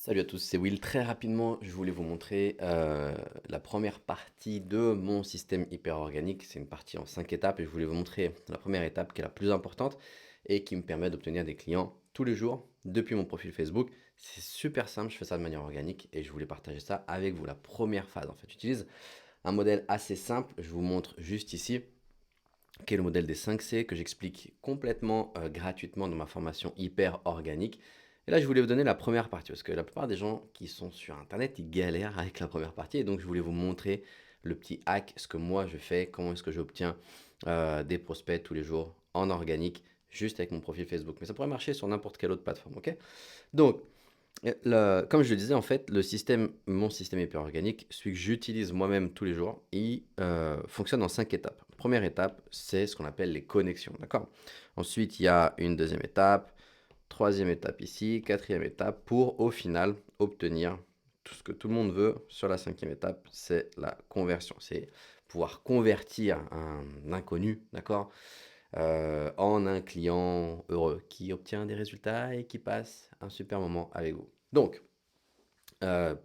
Salut à tous, c'est Will. Très rapidement, je voulais vous montrer la première partie de mon système hyper organique. C'est une partie en 5 étapes et je voulais vous montrer la première étape qui est la plus importante et qui me permet d'obtenir des clients tous les jours depuis mon profil Facebook. C'est super simple, je fais ça de manière organique et je voulais partager ça avec vous. La première phase, en fait, j'utilise un modèle assez simple. Je vous montre juste ici qui est le modèle des 5C que j'explique complètement gratuitement dans ma formation hyper organique. Et là, je voulais vous donner la première partie, parce que la plupart des gens qui sont sur Internet, ils galèrent avec la première partie. Et donc, je voulais vous montrer le petit hack, ce que moi je fais, comment est-ce que j'obtiens des prospects tous les jours en organique, juste avec mon profil Facebook. Mais ça pourrait marcher sur n'importe quelle autre plateforme, ok? Donc, comme je le disais, en fait, mon système hyper organique, celui que j'utilise moi-même tous les jours, il fonctionne en 5 étapes. Première étape, c'est ce qu'on appelle les connexions, d'accord? Ensuite, il y a une deuxième étape, troisième étape ici, quatrième étape, pour au final obtenir tout ce que tout le monde veut sur la cinquième étape, c'est la conversion. C'est pouvoir convertir un inconnu, d'accord, en un client heureux qui obtient des résultats et qui passe un super moment avec vous. Donc,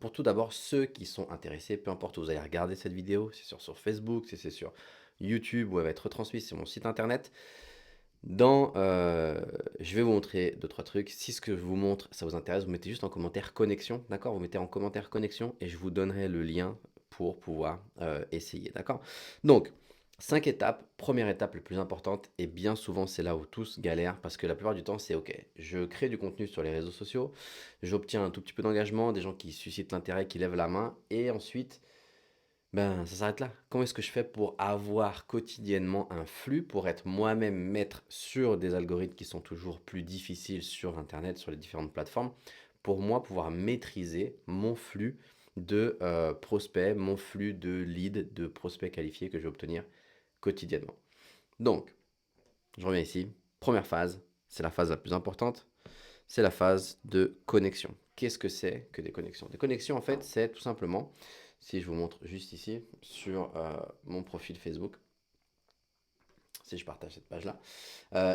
pour tout d'abord, ceux qui sont intéressés, peu importe où vous allez regarder cette vidéo, si c'est sur Facebook, si c'est sur YouTube ou elle va être retransmise sur mon site internet, je vais vous montrer deux, trois trucs. Si ce que je vous montre, ça vous intéresse, vous mettez juste en commentaire connexion, d'accord? Vous mettez en commentaire connexion et je vous donnerai le lien pour pouvoir essayer, d'accord? Donc, 5 étapes. Première étape, la plus importante, et bien souvent, c'est là où tous galèrent parce que la plupart du temps, c'est OK. Je crée du contenu sur les réseaux sociaux, j'obtiens un tout petit peu d'engagement, des gens qui suscitent l'intérêt, qui lèvent la main, et ensuite, ben, ça s'arrête là. Comment est-ce que je fais pour avoir quotidiennement un flux, pour être moi-même maître sur des algorithmes qui sont toujours plus difficiles sur Internet, sur les différentes plateformes, pour moi pouvoir maîtriser mon flux de prospects, mon flux de leads, de prospects qualifiés que je vais obtenir quotidiennement. Donc, je reviens ici. Première phase, c'est la phase la plus importante, c'est la phase de connexion. Qu'est-ce que c'est que des connexions? Des connexions, en fait, c'est tout simplement, si je vous montre juste ici, sur mon profil Facebook, si je partage cette page-là,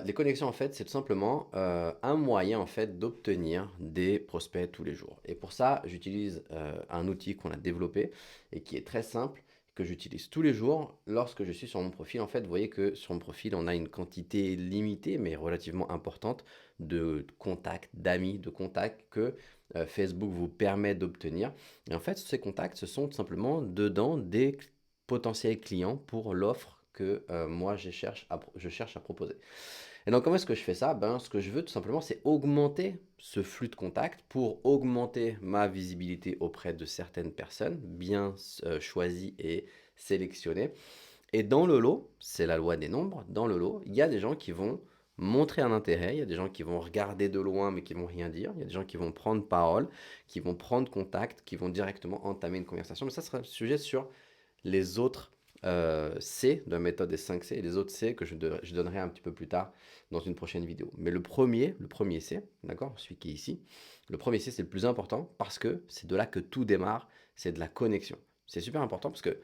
les connexions, en fait, c'est tout simplement un moyen, en fait, d'obtenir des prospects tous les jours. Et pour ça, j'utilise un outil qu'on a développé et qui est très simple, que j'utilise tous les jours lorsque je suis sur mon profil. En fait, vous voyez que sur mon profil, on a une quantité limitée, mais relativement importante, de contacts, d'amis, de contacts que Facebook vous permet d'obtenir. Et en fait, ces contacts, ce sont tout simplement dedans des potentiels clients pour l'offre que moi je cherche à proposer. Et donc, comment est-ce que je fais ça? Ben, ce que je veux tout simplement, c'est augmenter ce flux de contacts pour augmenter ma visibilité auprès de certaines personnes bien choisies et sélectionnées. Et dans le lot, c'est la loi des nombres, dans le lot, il y a des gens qui vont montrer un intérêt, il y a des gens qui vont regarder de loin mais qui vont rien dire, il y a des gens qui vont prendre parole, qui vont prendre contact, qui vont directement entamer une conversation. Mais ça sera un sujet sur les autres C de la méthode des 5 C et les autres C que je donnerai un petit peu plus tard dans une prochaine vidéo. Mais le premier C, d'accord, celui qui est ici, le premier C c'est le plus important parce que c'est de là que tout démarre, c'est de la connexion. C'est super important parce que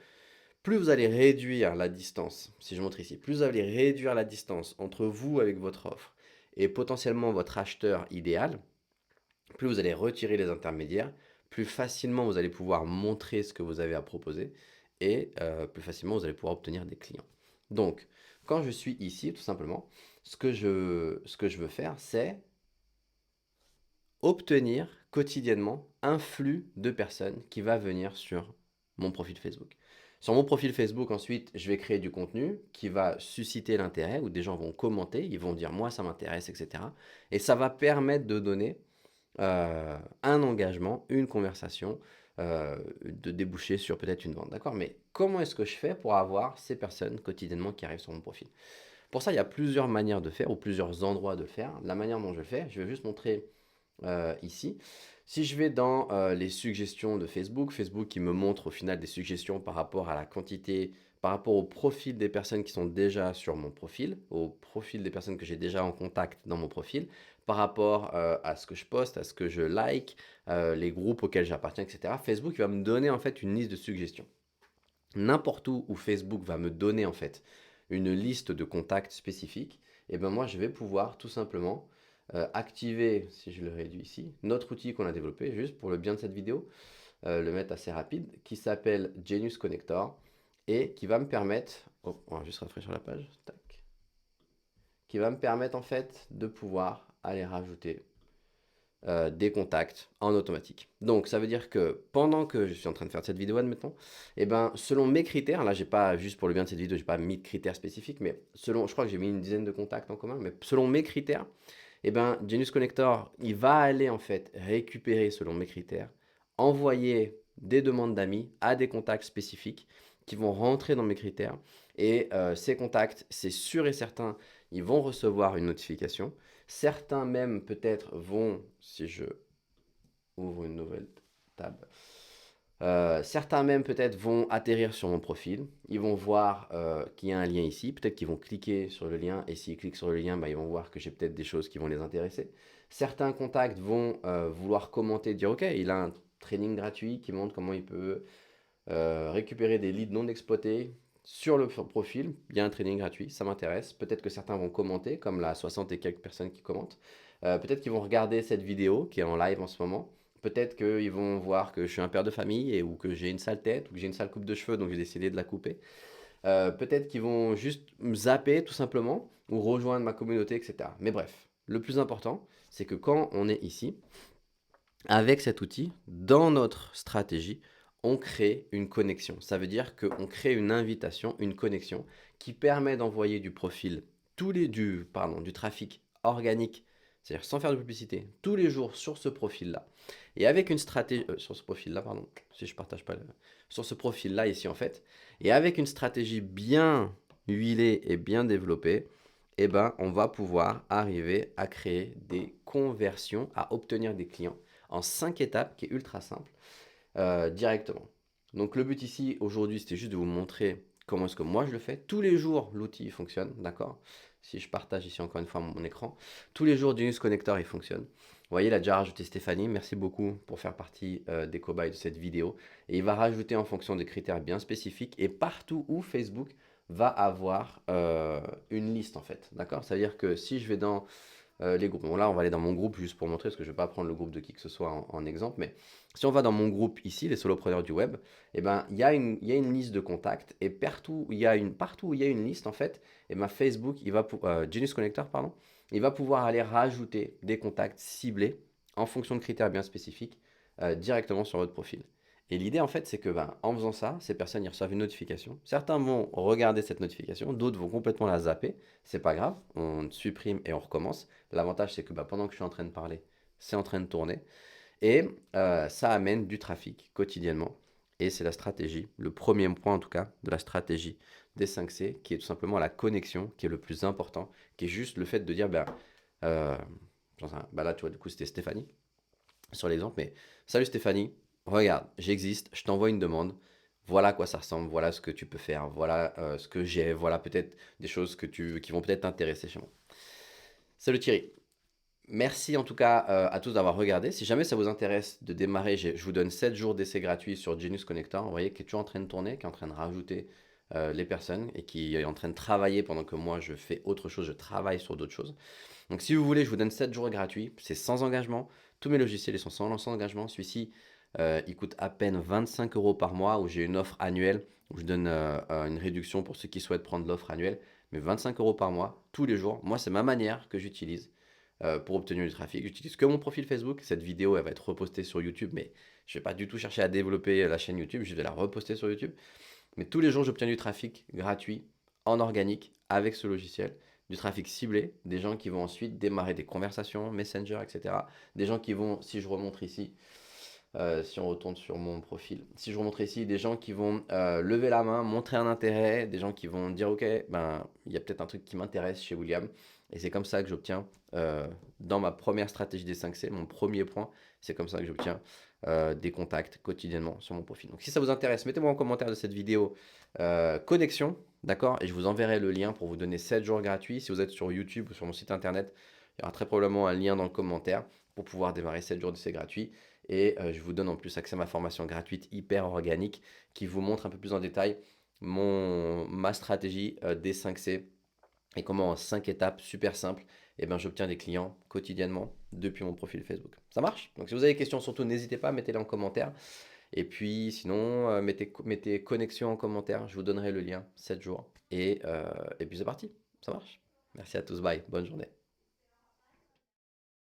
plus vous allez réduire la distance, si je montre ici, plus vous allez réduire la distance entre vous avec votre offre et potentiellement votre acheteur idéal, plus vous allez retirer les intermédiaires, plus facilement vous allez pouvoir montrer ce que vous avez à proposer et plus facilement vous allez pouvoir obtenir des clients. Donc, quand je suis ici, tout simplement, ce que je veux faire, c'est obtenir quotidiennement un flux de personnes qui va venir sur mon profil Facebook. Sur mon profil Facebook, ensuite, je vais créer du contenu qui va susciter l'intérêt, où des gens vont commenter, ils vont dire moi ça m'intéresse, etc. Et ça va permettre de donner un engagement, une conversation, de déboucher sur peut-être une vente. D'accord? Mais comment est-ce que je fais pour avoir ces personnes quotidiennement qui arrivent sur mon profil? Pour ça, il y a plusieurs manières de faire ou plusieurs endroits de le faire. La manière dont je le fais, je vais juste montrer ici. Si je vais dans les suggestions de Facebook, Facebook qui me montre au final des suggestions par rapport à la quantité, par rapport au profil des personnes qui sont déjà sur mon profil, au profil des personnes que j'ai déjà en contact dans mon profil, par rapport à ce que je poste, à ce que je like, les groupes auxquels j'appartiens, etc. Facebook va me donner en fait une liste de suggestions. N'importe où Facebook va me donner en fait une liste de contacts spécifiques, et ben moi je vais pouvoir tout simplement activer, si je le réduis ici, notre outil qu'on a développé juste pour le bien de cette vidéo, le mettre assez rapide, qui s'appelle Genius Connector et qui va me permettre, oh, on va juste rafraîchir la page, tac, qui va me permettre en fait de pouvoir aller rajouter des contacts en automatique. Donc ça veut dire que pendant que je suis en train de faire cette vidéo, admettons, et ben selon mes critères, là j'ai pas, juste pour le bien de cette vidéo, j'ai pas mis de critères spécifiques, mais selon, je crois que j'ai mis une dizaine de contacts en commun, mais selon mes critères, et ben Genius Connector, il va aller en fait récupérer selon mes critères, envoyer des demandes d'amis à des contacts spécifiques qui vont rentrer dans mes critères. Et ces contacts, c'est sûr et certain, ils vont recevoir une notification. Certains même peut-être vont, si je ouvre une nouvelle tab, certains même peut-être vont atterrir sur mon profil. Ils vont voir qu'il y a un lien ici. Peut-être qu'ils vont cliquer sur le lien. Et s'ils cliquent sur le lien, bah, ils vont voir que j'ai peut-être des choses qui vont les intéresser. Certains contacts vont vouloir commenter, dire OK, il a un training gratuit qui montre comment il peut récupérer des leads non exploités sur le profil. Il y a un training gratuit, ça m'intéresse. Peut-être que certains vont commenter, comme la 60 et quelques personnes qui commentent. Peut-être qu'ils vont regarder cette vidéo qui est en live en ce moment. Peut-être qu'ils vont voir que je suis un père de famille ou que j'ai une sale tête ou que j'ai une sale coupe de cheveux, donc j'ai décidé de la couper. Peut-être qu'ils vont juste me zapper tout simplement ou rejoindre ma communauté, etc. Mais bref, le plus important, c'est que quand on est ici, avec cet outil, dans notre stratégie, on crée une connexion. Ça veut dire qu'on crée une invitation, une connexion qui permet d'envoyer du trafic organique, c'est-à-dire sans faire de publicité, tous les jours sur ce profil-là. Et avec une stratégie, sur ce profil-là, pardon, si je partage pas sur ce profil-là ici en fait, et avec une stratégie bien huilée et bien développée, eh ben, on va pouvoir arriver à créer des conversions, à obtenir des clients en 5 étapes qui est ultra simple directement. Donc le but ici aujourd'hui c'était juste de vous montrer comment est-ce que moi je le fais. Tous les jours l'outil fonctionne, d'accord. Si je partage ici encore une fois mon écran, tous les jours Genius Connector il fonctionne. Vous voyez, il a déjà rajouté Stéphanie, merci beaucoup pour faire partie des cobayes de cette vidéo. Et il va rajouter en fonction des critères bien spécifiques et partout où Facebook va avoir une liste en fait, d'accord. Ça veut dire que si je vais dans les groupes. Bon, là, on va aller dans mon groupe juste pour montrer, parce que je ne vais pas prendre le groupe de qui que ce soit en exemple, mais si on va dans mon groupe ici, les solopreneurs du web, eh ben, il y a une liste de contacts, et partout où il y a une liste, en fait, eh ben, Facebook, Genius Connector, pardon, il va pouvoir aller rajouter des contacts ciblés en fonction de critères bien spécifiques directement sur votre profil. Et l'idée, en fait, c'est que ben, en faisant ça, ces personnes y reçoivent une notification. Certains vont regarder cette notification, d'autres vont complètement la zapper. C'est pas grave, on supprime et on recommence. L'avantage, c'est que bah, pendant que je suis en train de parler, c'est en train de tourner. Et ça amène du trafic quotidiennement. Et c'est la stratégie, le premier point en tout cas, de la stratégie des 5C, qui est tout simplement la connexion, qui est le plus important, qui est juste le fait de dire, euh, bah là, tu vois, du coup, c'était Stéphanie sur l'exemple, mais salut Stéphanie, regarde, j'existe, je t'envoie une demande, voilà à quoi ça ressemble, voilà ce que tu peux faire, voilà ce que j'ai, voilà peut-être des choses qui vont peut-être t'intéresser chez moi. Salut Thierry. Merci en tout cas à tous d'avoir regardé. Si jamais ça vous intéresse de démarrer, je vous donne 7 jours d'essai gratuit sur Genius Connector. Vous voyez, qui est toujours en train de tourner, qui est en train de rajouter les personnes et qui est en train de travailler pendant que moi je fais autre chose, je travaille sur d'autres choses. Donc si vous voulez, je vous donne 7 jours gratuits. C'est sans engagement. Tous mes logiciels ils sont sans engagement. Celui-ci, il coûte à peine 25 euros par mois où j'ai une offre annuelle où je donne une réduction pour ceux qui souhaitent prendre l'offre annuelle. Mais 25 euros par mois, tous les jours. Moi, c'est ma manière que j'utilise pour obtenir du trafic. J'utilise que mon profil Facebook. Cette vidéo, elle va être repostée sur YouTube, mais je ne vais pas du tout chercher à développer la chaîne YouTube. Je vais la reposter sur YouTube. Mais tous les jours, j'obtiens du trafic gratuit, en organique, avec ce logiciel. Du trafic ciblé, des gens qui vont ensuite démarrer des conversations, Messenger, etc. Des gens qui vont, si je remonte ici, si on retourne sur mon profil, si je remonte ici, des gens qui vont lever la main, montrer un intérêt, des gens qui vont dire ok, ben il y a peut-être un truc qui m'intéresse chez William, et c'est comme ça que j'obtiens dans ma première stratégie des 5C, mon premier point, c'est comme ça que j'obtiens des contacts quotidiennement sur mon profil. Donc si ça vous intéresse, mettez-moi en commentaire de cette vidéo connexion, d'accord, et je vous enverrai le lien pour vous donner 7 jours gratuits. Si vous êtes sur YouTube ou sur mon site internet, il y aura très probablement un lien dans le commentaire pour pouvoir démarrer 7 jours d'essai gratuit. Et je vous donne en plus accès à ma formation gratuite hyper organique qui vous montre un peu plus en détail ma stratégie des 5C et comment en 5 étapes super simples, et ben, j'obtiens des clients quotidiennement depuis mon profil Facebook. Ça marche? Donc si vous avez des questions, surtout n'hésitez pas, mettez-les en commentaire. Et puis sinon, mettez connexion en commentaire, je vous donnerai le lien 7 jours. Et puis c'est parti, ça marche. Merci à tous, bye, bonne journée.